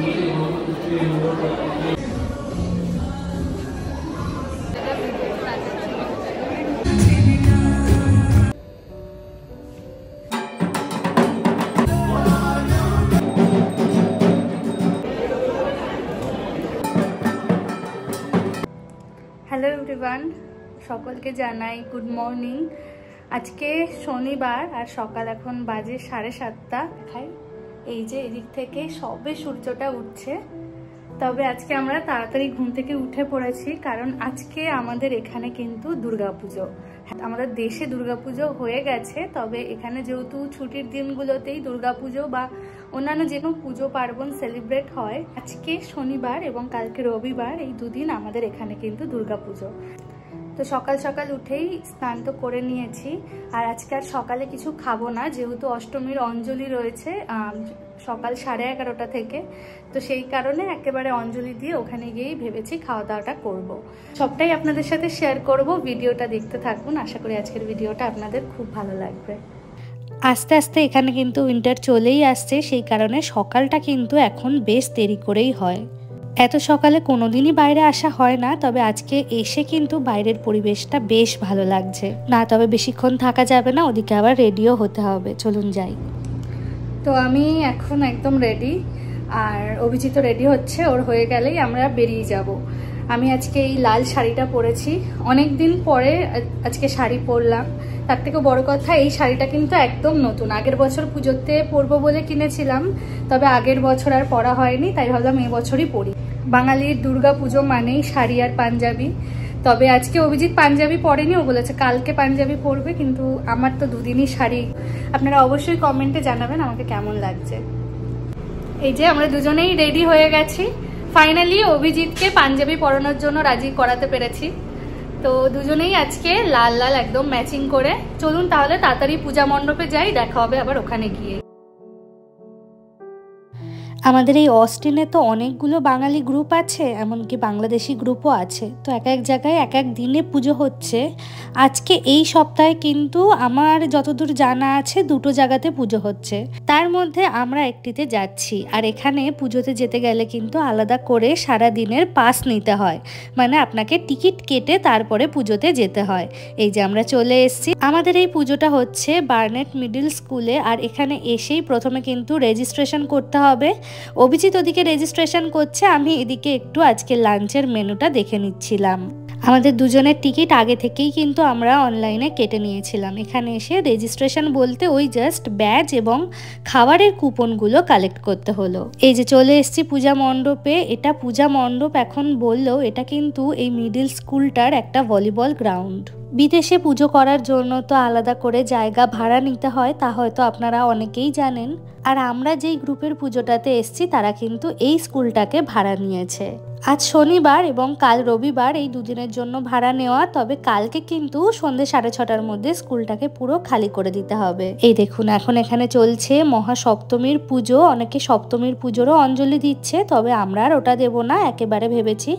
Hello everyone, সকলকে জানাই good morning. আজকে শনিবার আর সকাল এখন বাজে 7:30। এই যে এদিক থেকে সবে সূর্যটা উঠছে। তবে আজকে আমরা তাড়াতাড়ি ঘুম থেকে উঠে পড়েছি, কারণ আজকে আমাদের এখানে কিন্তু দুর্গাপুজো। আমাদের দেশে দুর্গাপুজো হয়ে গেছে, তবে এখানে যেহেতু ছুটির দিনগুলোতেই দুর্গাপুজো বা অন্যান্য যে কোনো পুজো পার্বণ সেলিব্রেট হয়, আজকে শনিবার এবং কালকে রবিবার, এই দুদিন আমাদের এখানে কিন্তু দুর্গাপুজো। তো সকাল সকাল উঠেই স্নান তো করে নিয়েছি, আর আজকে আর সকালে কিছু খাবো না, যেহেতু অষ্টমীর অঞ্জলি রয়েছে সকাল 11:30 থেকে। তো সেই কারণে একেবারে অঞ্জলি দিয়ে ওখানে গিয়েই ভেবেছি খাওয়া দাওয়াটা করব। সবটাই আপনাদের সাথে শেয়ার করব, ভিডিওটা দেখতে থাকুন। আশা করি আজকের ভিডিওটা আপনাদের খুব ভালো লাগবে। আস্তে আস্তে এখানে কিন্তু উইন্টার চলেই আসছে, সেই কারণে সকালটা কিন্তু এখন বেশ দেরি করেই হয়। এত সকালে কোনোদিনই বাইরে আসা হয় না, তবে আজকে এসে কিন্তু বাইরের পরিবেশটা বেশ ভালো লাগছে। না তবে বেশিক্ষণ থাকা যাবে না, ওদিকে আবার রেডিও হতে হবে। চলুন যাই। তো আমি এখন একদম রেডি, আর অভিজিৎ রেডি হচ্ছে, ওর হয়ে গেলেই আমরা বেরিয়ে যাব। আমি আজকে এই লাল শাড়িটা পরেছি, অনেক দিন পরে আজকে শাড়ি পরলাম। তার থেকেও বড় কথা, এই শাড়িটা কিন্তু একদম নতুন, আগের বছর পুজোতে পরবো বলে কিনেছিলাম, তবে আগের বছর আর পরা হয়নি, তাই ভাবলাম এবছরই পরি। বাঙালির দুর্গা পুজো মানেই শাড়ি আর পাঞ্জাবি। তবে আজকে অভিজিৎ পাঞ্জাবি পরেনি, ও বলেছে কালকে পাঞ্জাবি পরবে, কিন্তু আমার তো দুদিনই শাড়ি। আপনারা অবশ্যই কমেন্টে জানাবেন আমাকে কেমন লাগছে। এই যে আমরা দুজনেই রেডি হয়ে গেছি, ফাইনালি অভিজিৎকে পাঞ্জাবি পরানোর জন্য রাজি করাতে পেরেছি। তো দুজনেই আজকে লাল লাল একদম ম্যাচিং করে। চলুন তাহলে তাড়াতাড়ি পূজা মণ্ডপে যাই, দেখা হবে আবার ওখানে গিয়ে। আমাদের এই অস্টিনে তো অনেকগুলো বাঙালি গ্রুপ আছে, এমনকি বাংলাদেশি গ্রুপও আছে। তো এক এক জায়গায় এক এক দিনে পুজো হচ্ছে। আজকে এই সপ্তাহে কিন্তু আমার যতদূর জানা আছে 2টো জায়গাতে পুজো হচ্ছে, তার মধ্যে আমরা একটিতে যাচ্ছি। আর এখানে পুজোতে যেতে গেলে কিন্তু আলাদা করে সারা দিনের পাস নিতে হয়, মানে আপনাকে টিকিট কেটে তারপরে পুজোতে যেতে হয়। এই যে আমরা চলে এসেছি। আমাদের এই পুজোটা হচ্ছে বার্নেট মিডল স্কুলে, আর এখানে এসেই প্রথমে কিন্তু রেজিস্ট্রেশন করতে হবে। অভিজিৎ ওদিকে রেজিস্ট্রেশন করছে, আমি এদিকে একটু আজকে লাঞ্চের মেনুটা দেখে নিচ্ছিলাম। আমাদের দুজনের টিকিট আগে থেকেই কিন্তু আমরা অনলাইনে কেটে নিয়েছিলাম। এখানে এসে রেজিস্ট্রেশন বলতে ওই জাস্ট ব্যাজ এবং খাবারের কুপনগুলো কালেক্ট করতে হলো। এই যে চলে এসেছি পূজা মণ্ডপে। এটা পূজা মণ্ডপ এখন বললেও এটা কিন্তু এই মিডল স্কুলটার একটা ভলিবল গ্রাউন্ড। বিদেশে পুজো করার জন্য তো আলাদা করে জায়গা ভাড়া নিতে হয়, তা হয়তো আপনারা অনেকেই জানেন। আর আমরা যেই গ্রুপের পুজোটাতে এসেছি তারা কিন্তু এই স্কুলটাকে ভাড়া নিয়েছে। আজ শনিবার এবং কাল রবিবার, এই দুদিনের জন্য ভাড়া নেওয়া। তবে কালকে কিন্তু সন্ধ্যে 6:30টার মধ্যে স্কুলটাকে পুরো খালি করে দিতে হবে। এই দেখুন এখন এখানে চলছে মহাসপ্তমীর পুজো। অনেকে সপ্তমীর পুজোরও অঞ্জলি দিচ্ছে, তবে আমরা আর ওটা দেব না, একেবারে ভেবেছি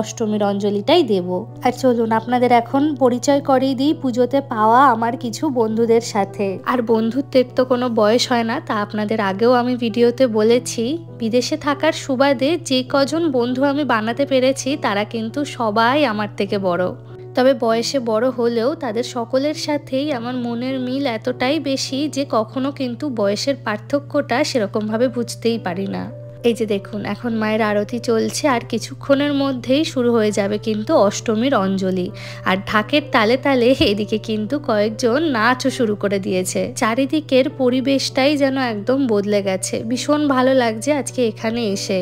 অষ্টমীর অঞ্জলিটাই দেব। আর চলুন আপনাদের এখন পরিচয় করিয়ে দিই পুজোতে পাওয়া আমার কিছু বন্ধুদের সাথে। আর বন্ধুত্বের তো কোনো বয়স হয় না, তা আপনাদের আগেও আমি ভিডিওতে বলেছি। বিদেশে থাকার সুবাদে যে কজন বন্ধু আমি বানাতে পেরেছি তারা কিন্তু সবাই আমার থেকে বড়। তবে বয়সে বড় হলেও তাদের সকলের সাথেই আমার মনের মিল এতটাই বেশি যে কখনো কিন্তু বয়সের পার্থক্যটা সেরকমভাবে বুঝতেই পারি না। এই যে দেখুন এখন মায়ের আরতি চলছে, আর কিছুক্ষণের মধ্যেই শুরু হয়ে যাবে কিন্তু অষ্টমীর অঞ্জলি। আর ঢাকের তালে তালে এদিকে কিন্তু কয়েকজন নাচও শুরু করে দিয়েছে। চারিদিকের পরিবেশটাই যেন একদম বদলে গেছে। ভীষণ ভালো লাগছে আজকে এখানে এসে।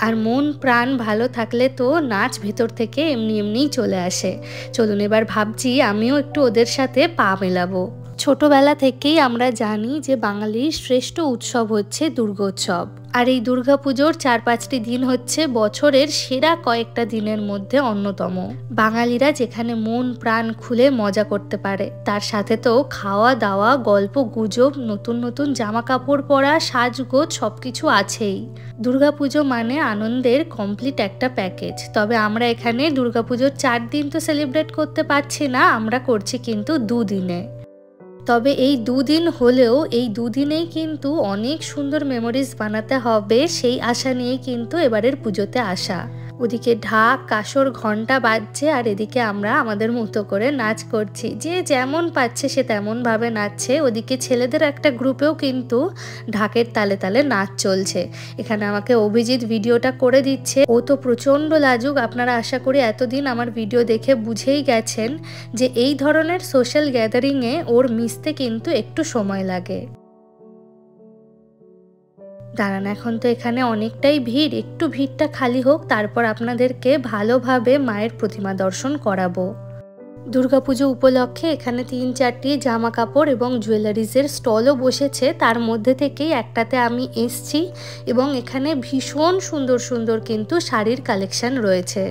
আর মন প্রাণ ভালো থাকলে তো নাচ ভেতর থেকে এমনি এমনিই চলে আসে। চলুন এবার ভাবছি আমিও একটু ওদের সাথে পা মেলাবো। ছোটবেলা থেকেই আমরা জানি যে বাঙালির শ্রেষ্ঠ উৎসব হচ্ছে দুর্গোৎসব। আর এই দুর্গাপুজোর 4-5টি দিন হচ্ছে বছরের সেরা কয়েকটা দিনের মধ্যে অন্যতম। বাঙালিরা যেখানে মন প্রাণ খুলে মজা করতে পারে, তার সাথে তো খাওয়া দাওয়া, গল্প গুজব, নতুন নতুন জামা কাপড় পরা, সাজগোজ সবকিছু আছেই। দুর্গাপুজো মানে আনন্দের কমপ্লিট একটা প্যাকেজ। তবে আমরা এখানে দুর্গাপুজোর 4 দিন তো সেলিব্রেট করতে পারছি না, আমরা করছি কিন্তু 2 দিনে। তবে এই দুদিন হলেও এই দুদিনেই কিন্তু অনেক সুন্দর মেমোরিজ বানাতে হবে, সেই আশা নিয়েই কিন্তু এবারের পুজোতে আসা। ওদিকে ঢাক কাসর ঘন্টা বাজছে আর এদিকে আমরা আমাদের মতো করে নাচ করছি, যে যেমন পাচ্ছে সে তেমনভাবে নাচছে। ওদিকে ছেলেদের একটা গ্রুপেও কিন্তু ঢাকের তালে তালে নাচ চলছে। এখানে আমাকে অভিজিৎ ভিডিওটা করে দিচ্ছে, ও তো প্রচণ্ড লাজুক। আপনারা আশা করি এতদিন আমার ভিডিও দেখে বুঝেই গেছেন যে এই ধরনের সোশ্যাল গ্যাদারিংয়ে ওর মিশতে কিন্তু একটু সময় লাগে। দাঁড়ান, এখন তো এখানে অনেকটাই ভিড়, একটু ভিড়টা খালি হোক, তারপর আপনাদেরকে ভালোভাবে মায়ের প্রতিমা দর্শন করাবো। দুর্গাপুজো উপলক্ষে এখানে 3-4টি জামা কাপড় এবং জুয়েলারিজের স্টলও বসেছে, তার মধ্যে থেকেই একটাতে আমি এসছি এবং এখানে ভীষণ সুন্দর সুন্দর কিন্তু শাড়ির কালেকশন রয়েছে।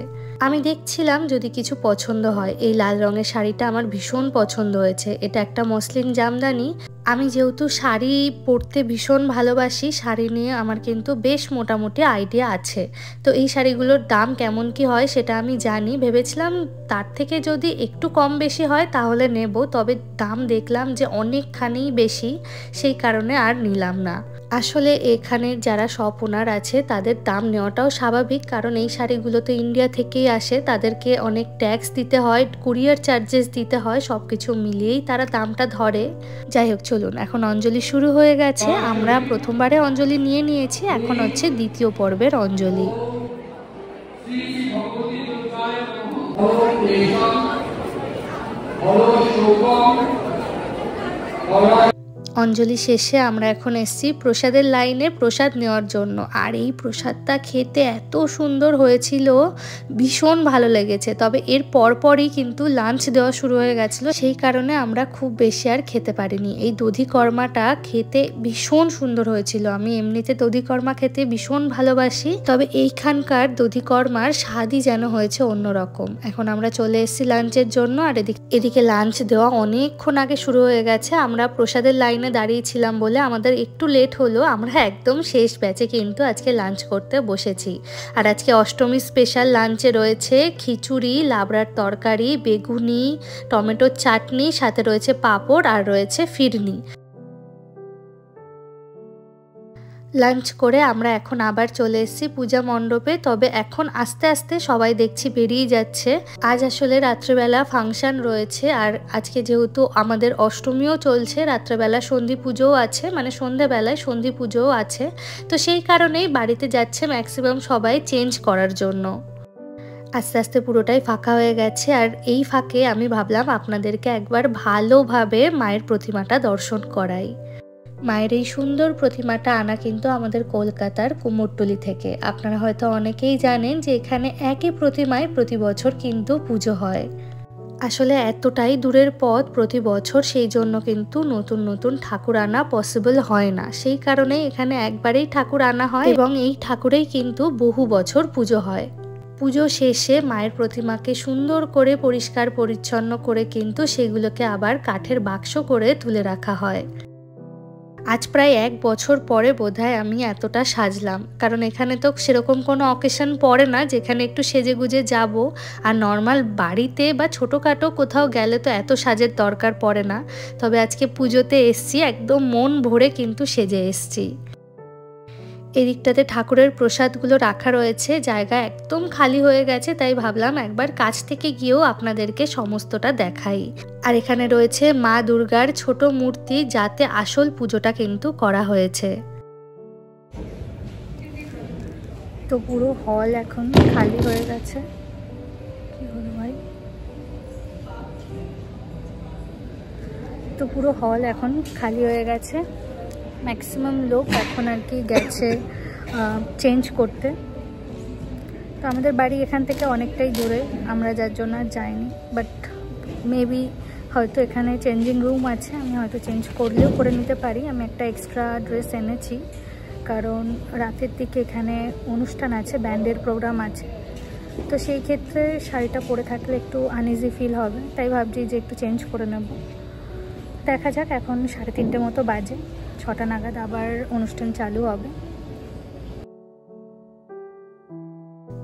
আমি দেখছিলাম যদি কিছু পছন্দ হয়। এই লাল রঙের শাড়িটা আমার ভীষণ পছন্দ হয়েছে, এটা একটা মসলিন জামদানি। আমি যেহেতু শাড়ি পরতে ভীষণ ভালোবাসি, শাড়ি নিয়ে আমার কিন্তু বেশ মোটামুটি আইডিয়া আছে। তো এই শাড়িগুলোর দাম কেমন কি হয় সেটা আমি জানি, ভেবেছিলাম তার থেকে যদি একটু কম বেশি হয় তাহলে নেব, তবে দাম দেখলাম যে অনেকখানি বেশি, সেই কারণে আর নিলাম না। আসলে এখানে যারা শপ ওনার আছে তাদের দাম নেওয়াটাও স্বাভাবিক, কারণ এই শাড়িগুলো তো ইন্ডিয়া থেকেই আসে, তাদেরকে অনেক ট্যাক্স দিতে হয়, কুরিয়ার চার্জেস দিতে হয়, সব কিছু মিলিয়েই তারা দামটা ধরে। যাই হোক, চলুন, এখন অঞ্জলি শুরু হয়ে গেছে। আমরা প্রথমবারে অঞ্জলি নিয়ে নিয়েছি, এখন হচ্ছে দ্বিতীয় পর্বের অঞ্জলি। অঞ্জলি শেষে আমরা এখন এসেছি প্রসাদের লাইনে প্রসাদ নেওয়ার জন্য। আর এই প্রসাদটা খেতে এত সুন্দর হয়েছিল, ভীষণ ভালো লেগেছে। তবে এর পরপরই কিন্তু লাঞ্চ দেওয়া শুরু হয়ে গেছিলো, সেই কারণে আমরা খুব বেশি আর খেতে পারিনি। এই দধি কর্মাটা খেতে ভীষণ সুন্দর হয়েছিল। আমি এমনিতে দধি কর্মা খেতে ভীষণ ভালোবাসি, তবে এইখানকার দধি কর্মার স্বাদই যেন হয়েছে অন্যরকম। এখন আমরা চলে এসেছি লাঞ্চের জন্য, আর এদিকে লাঞ্চ দেওয়া অনেকক্ষণ আগে শুরু হয়ে গেছে। আমরা প্রসাদের লাইনে দাঁড়িয়েছিলাম বলে আমাদের একটু লেট হলো, আমরা একদম শেষ ব্যাচে কিন্তু আজকে লাঞ্চ করতে বসেছি। আর আজকে অষ্টমী স্পেশাল লাঞ্চে রয়েছে খিচুড়ি, লাবড়ার তরকারি, বেগুনি, টমেটোর চাটনি, সাথে রয়েছে পাঁপড় আর রয়েছে ফিরনি। লাঞ্চ করে আমরা এখন আবার চলে এসেছি পূজা মণ্ডপে। তবে এখন আস্তে আস্তে সবাই দেখছি বেরিয়ে যাচ্ছে। আজ আসলে রাত্রেবেলা ফাংশন রয়েছে, আর আজকে যেহেতু আমাদের অষ্টমীও চলছে, রাত্রেবেলা সন্ধি পুজোও আছে, মানে সন্ধ্যাবেলায় সন্ধি পুজোও আছে। তো সেই কারণেই বাড়িতে যাচ্ছে ম্যাক্সিমাম সবাই চেঞ্জ করার জন্য। আস্তে আস্তে পুরোটাই ফাঁকা হয়ে গেছে, আর এই ফাঁকে আমি ভাবলাম আপনাদেরকে একবার ভালোভাবে মায়ের প্রতিমাটা দর্শন করাই। মায়ের এই সুন্দর প্রতিমাটা আনা কিন্তু আমাদের কলকাতার কুমোরটুলি থেকে। আপনারা হয়তো অনেকেই জানেন যে এখানে একই প্রতিমায় প্রতি বছর কিন্তু পুজো হয়। আসলে এতটাই দূরের পথ প্রতি বছর, সেই জন্য কিন্তু নতুন নতুন ঠাকুর আনা পসিবল হয় না। সেই কারণে এখানে একবারেই ঠাকুর আনা হয় এবং এই ঠাকুরেই কিন্তু বহু বছর পুজো হয়। পুজো শেষে মায়ের প্রতিমাকে সুন্দর করে পরিষ্কার পরিচ্ছন্ন করে কিন্তু সেগুলোকে আবার কাঠের বাক্স করে তুলে রাখা হয়। আজ প্রায় 1 বছর পরে বোধহয় আমি এতটা সাজলাম, কারণ এখানে তো সেরকম কোনো অকেশন পড়ে না যেখানে একটু সেজে গুজে যাব। আর নর্মাল বাড়িতে বা ছোটোখাটো কোথাও গেলে তো এত সাজের দরকার পড়ে না। তবে আজকে পুজোতে এসছি, একদম মন ভরে কিন্তু সেজে এসছি। এদিকটাতে ঠাকুরের প্রসাদগুলো রাখা রয়েছে, জায়গা একদম খালি হয়ে গেছে, তাই ভাবলাম একবার কাছ থেকে গিয়েও আপনাদেরকে সমস্তটা দেখাই। আর এখানে রয়েছে মা দুর্গার ছোট মূর্তি, যাতে আসল পুজোটা কিন্তু করা হয়েছে। তো পুরো হল এখন খালি হয়ে গেছে। কি হলো ভাই? তো পুরো হল এখন খালি হয়ে গেছে, ম্যাক্সিমাম লোক এখন আর কি গেছে চেঞ্জ করতে। তো আমাদের বাড়ি এখান থেকে অনেকটাই দূরে, আমরা যার জন্য আর যাইনি। বাট মেবি হয়তো এখানে চেঞ্জিং রুম আছে, আমি হয়তো চেঞ্জ করলেও করে নিতে পারি। আমি একটা এক্সট্রা ড্রেস এনেছি, কারণ রাতের দিকে এখানে অনুষ্ঠান আছে, ব্যান্ডের প্রোগ্রাম আছে। তো সেই ক্ষেত্রে শাড়িটা পরে থাকলে একটু আনইজি ফিল হবে, তাই ভাবছি যে একটু চেঞ্জ করে নেব। দেখা যাক, এখন 3:30 মতো বাজে, 6টা নাগাদ আবার অনুষ্ঠান চালু হবে।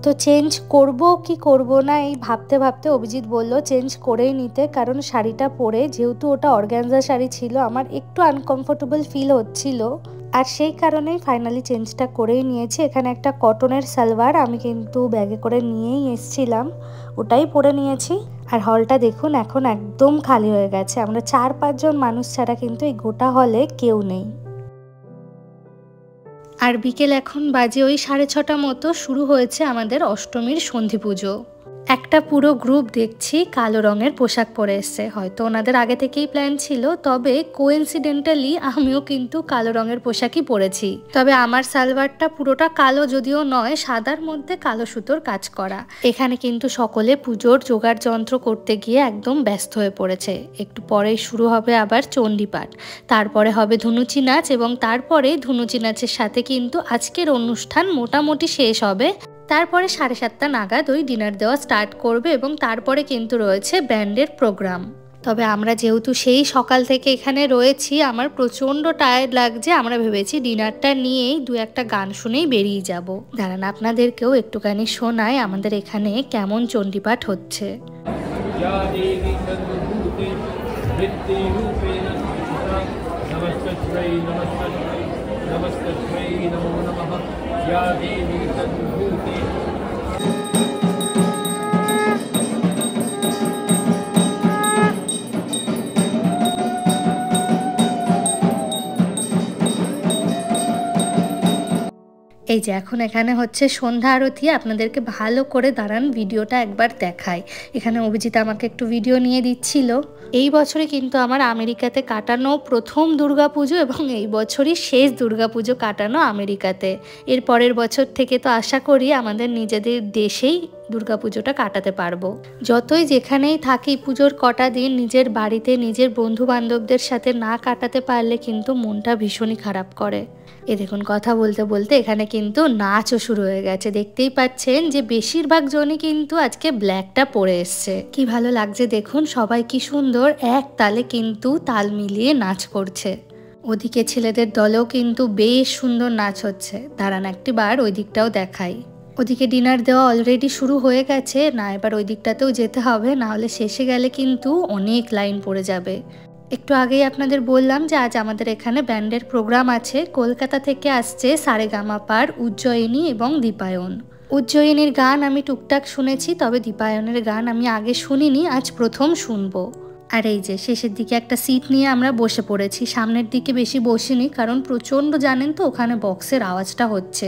তো চেঞ্জ করব কি করব না এই ভাবতে ভাবতে অভিজিৎ বলল চেঞ্জ করেই নিতে, কারণ শাড়িটা পরে যেহেতু ওটা অর্গানজা শাড়ি ছিল আমার একটু আনকমফোর্টেবল ফিল হচ্ছিল, আর সেই কারণেই ফাইনালি চেঞ্জটা করেই নিয়েছি। এখানে একটা কটনের সালোয়ার আমি কিন্তু ব্যাগে করে নিয়েই এসেছিলাম, ওটাই পরে নিয়েছি। আর হলটা দেখুন এখন একদম খালি হয়ে গেছে, আমরা 4-5 জন মানুষ ছাড়া কিন্তু এই গোটা হলে কেউ নেই। আর বিকেল এখন বাজে ওই 6:30 মতো, শুরু হয়েছে আমাদের অষ্টমীর সন্ধি পুজো। একটা পুরো গ্রুপ দেখছি কালো রঙের পোশাক পরে এসছে, হয়তো ওনাদের আগে থেকেই প্ল্যান ছিল, তবে কোইন্সিডেন্টালি আমিও কিন্তু কালো রঙের পোশাকই পরেছি। তবে আমার সালোয়ারটা পুরোটা কালো যদিও নয়, সাদার মধ্যে কালো সুতোর কাজ করা। এখানে কিন্তু সকলে পুজোর জোগাড় যন্ত্র করতে গিয়ে একদম ব্যস্ত হয়ে পড়েছে। একটু পরেই শুরু হবে আবার চণ্ডীপাঠ, তারপরে হবে ধুনুচি নাচ, এবং তারপরে ধুনুচি নাচের সাথে কিন্তু আজকের অনুষ্ঠান মোটামুটি শেষ হবে। তারপরে 7:30 নাগাদ ওই ডিনার দেওয়া স্টার্ট করবে, এবং তারপরে কিন্তু রয়েছে ব্যান্ডের প্রোগ্রাম। তবে আমরা যেহেতু সেই সকাল থেকে এখানে রয়েছি, আমার প্রচণ্ড টায়ার্ড লাগছে, আমরা ভেবেছি ডিনারটা নিয়েই 2-1 গান শুনেই বেরিয়ে যাব। দাঁড়ান আপনাদেরকেও একটুখানি শোনায় আমাদের এখানে কেমন চণ্ডীপাঠ হচ্ছে। এই যে এখন এখানে হচ্ছে সন্ধ্যা আরতি, আপনাদেরকে ভালো করে দাঁড়ান ভিডিওটা একবার দেখাই। এখানে অভিজিৎ আমাকে একটু ভিডিও নিয়ে দিচ্ছিল। এই বছরে কিন্তু আমার আমেরিকাতে কাটানো প্রথম দুর্গাপুজো, এবং এই বছরই শেষ দুর্গাপুজো কাটানো আমেরিকাতে। এর পরের বছর থেকে তো আশা করি আমাদের নিজেদের দেশেই দুর্গাপুজোটা কাটাতে পারবো। যতই যেখানেই থাকি পুজোর কটা দিন নিজের বাড়িতে নিজের বন্ধু বান্ধবদের সাথে না কাটাতে পারলে কিন্তু মনটা ভীষণই খারাপ করে। এ দেখুন কথা বলতে বলতে এখানে কিন্তু নাচও শুরু হয়ে গেছে। দেখতেই পাচ্ছেন যে বেশিরভাগ জনই কিন্তু আজকে ব্ল্যাকটা পরে এসছে। কি ভালো লাগছে দেখুন, সবাই কি সুন্দর এক তালে কিন্তু তাল মিলিয়ে নাচ করছে। ওদিকে ছেলেদের দলেও কিন্তু বেশ সুন্দর নাচ হচ্ছে। দাঁড়ান একটিবার ওই দিকটাও দেখাই। ওদিকে ডিনার দেওয়া অলরেডি শুরু হয়ে গেছে, না এবার ওই দিকটাতেও যেতে হবে, না হলে শেষে গেলে কিন্তু অনেক লাইন পড়ে যাবে। একটু আগেই আপনাদের বললাম যে আজ আমাদের এখানে ব্যান্ডের প্রোগ্রাম আছে। কলকাতা থেকে আসছে সারেগামাপার উজ্জয়িনী এবং দীপায়ন। উজ্জয়িনীর গান আমি টুকটাক শুনেছি, তবে দীপায়নের গান আমি আগে শুনিনি, আজ প্রথম শুনবো। আর এই যে শেষের দিকে একটা সিট নিয়ে আমরা বসে পড়েছি। সামনের দিকে বেশি বসিনি, কারণ প্রচণ্ড জানেন তো ওখানে বক্সের আওয়াজটা হচ্ছে।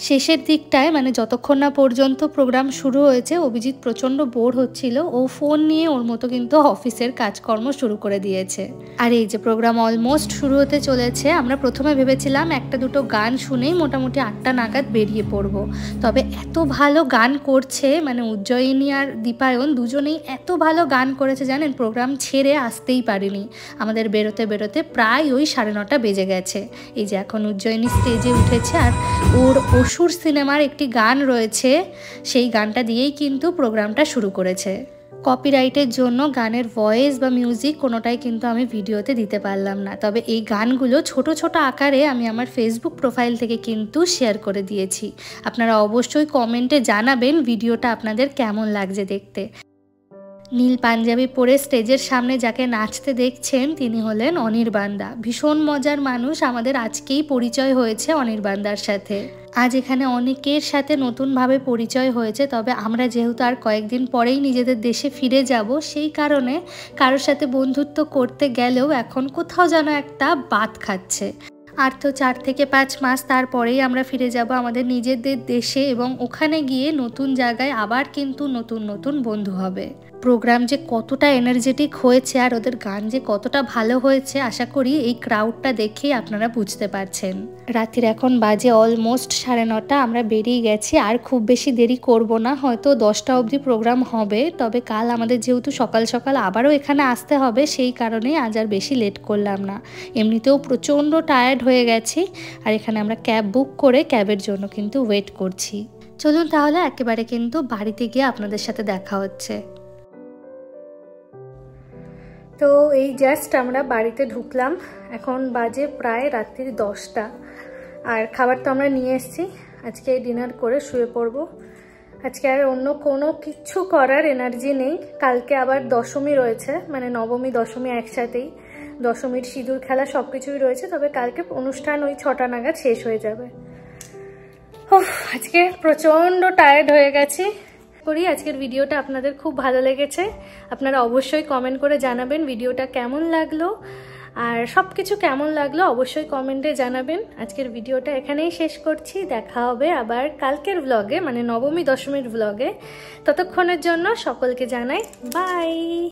শেষের দিকটায় মানে যতক্ষণ না পর্যন্ত প্রোগ্রাম শুরু হয়েছে অভিজিৎ প্রচণ্ড বোর হচ্ছিল, ও ফোন নিয়ে ওর মতো কিন্তু অফিসের কাজকর্ম শুরু করে দিয়েছে। আর এই যে প্রোগ্রাম অলমোস্ট শুরু হতে চলেছে। আমরা প্রথমে ভেবেছিলাম 1-2 গান শুনেই মোটামুটি 8টা নাগাদ বেরিয়ে পড়ব, তবে এত ভালো গান করছে, মানে উজ্জয়িনী আর দীপায়ন দুজনেই এত ভালো গান করেছে জানেন, প্রোগ্রাম ছেড়ে আসতেই পারিনি। আমাদের বেরোতে বেরোতে প্রায় ওই 9:30 বেজে গেছে। এই যে এখন উজ্জয়িনী স্টেজে উঠেছে, আর ওর অসুর সিনেমার একটি গান রয়েছে, সেই গানটা দিয়েই কিন্তু প্রোগ্রামটা শুরু করেছে। কপিরাইটের জন্য গানের ভয়েস বা মিউজিক কোনোটাই কিন্তু আমি ভিডিওতে দিতে পারলাম না, তবে এই গানগুলো ছোট ছোট আকারে আমি আমার ফেসবুক প্রোফাইল থেকে কিন্তু শেয়ার করে দিয়েছি। আপনারা অবশ্যই কমেন্টে জানাবেন ভিডিওটা আপনাদের কেমন লাগছে দেখতে। নীল পাঞ্জাবি পরে স্টেজের সামনে যাকে নাচতে দেখছেন তিনি হলেন অনির্বাণদা। ভীষণ মজার মানুষ, আমাদের আজকেই পরিচয় হয়েছে অনির্বাণদার সাথে। আজ এখানে অনেকের সাথে নতুনভাবে পরিচয় হয়েছে, তবে আমরা যেহেতু আর কয়েকদিন পরেই নিজেদের দেশে ফিরে যাব, সেই কারণে কারোর সাথে বন্ধুত্ব করতে গেলেও এখন কোথাও যেন একটা বাদ খাচ্ছে। আর তো 4 থেকে 5 মাস তারপরেই আমরা ফিরে যাব আমাদের নিজেদের দেশে, এবং ওখানে গিয়ে নতুন জায়গায় আবার কিন্তু নতুন নতুন বন্ধু হবে। প্রোগ্রাম যে কতটা এনার্জেটিক হয়েছে আর ওদের গান যে কতটা ভালো হয়েছে আশা করি এই ক্রাউডটা দেখেই আপনারা বুঝতে পারছেন। রাতের এখন বাজে অলমোস্ট 9:30, আমরা বেরিয়ে গেছি। আর খুব বেশি দেরি করব না, হয়তো 10টা অবধি প্রোগ্রাম হবে, তবে কাল আমাদের যেহেতু সকাল সকাল আবারও এখানে আসতে হবে, সেই কারণেই আজ আর বেশি লেট করলাম না। এমনিতেও প্রচণ্ড টায়ার্ড হয়ে গেছি, আর এখানে আমরা ক্যাব বুক করে ক্যাবের জন্য কিন্তু ওয়েট করছি। চলুন তাহলে একেবারে কিন্তু বাড়িতে গিয়ে আপনাদের সাথে দেখা হচ্ছে। তো এই জাস্ট আমরা বাড়িতে ঢুকলাম, এখন বাজে প্রায় রাত্রি 10টা। আর খাবার তো আমরা নিয়ে এসেছি, আজকে ডিনার করে শুয়ে পড়ব। আজকে আর অন্য কোনো কিছু করার এনার্জি নেই। কালকে আবার দশমী রয়েছে, মানে নবমী দশমী একসাথেই, দশমীর সিঁদুর খেলা সব কিছুই রয়েছে। তবে কালকে অনুষ্ঠান ওই 6টা নাগাদ শেষ হয়ে যাবে। আজকে প্রচণ্ড টায়ার্ড হয়ে গেছি। করি আজকের ভিডিওটা আপনাদের খুব ভালো লেগেছে। আপনারা অবশ্যই কমেন্ট করে জানাবেন ভিডিওটা কেমন লাগলো, আর সব কিছু কেমন লাগলো অবশ্যই কমেন্টে জানাবেন। আজকের ভিডিওটা এখানেই শেষ করছি। দেখা হবে আবার কালকের ব্লগে, মানে নবমী দশমীর ব্লগে। ততক্ষণের জন্য সকলকে জানাই বাই।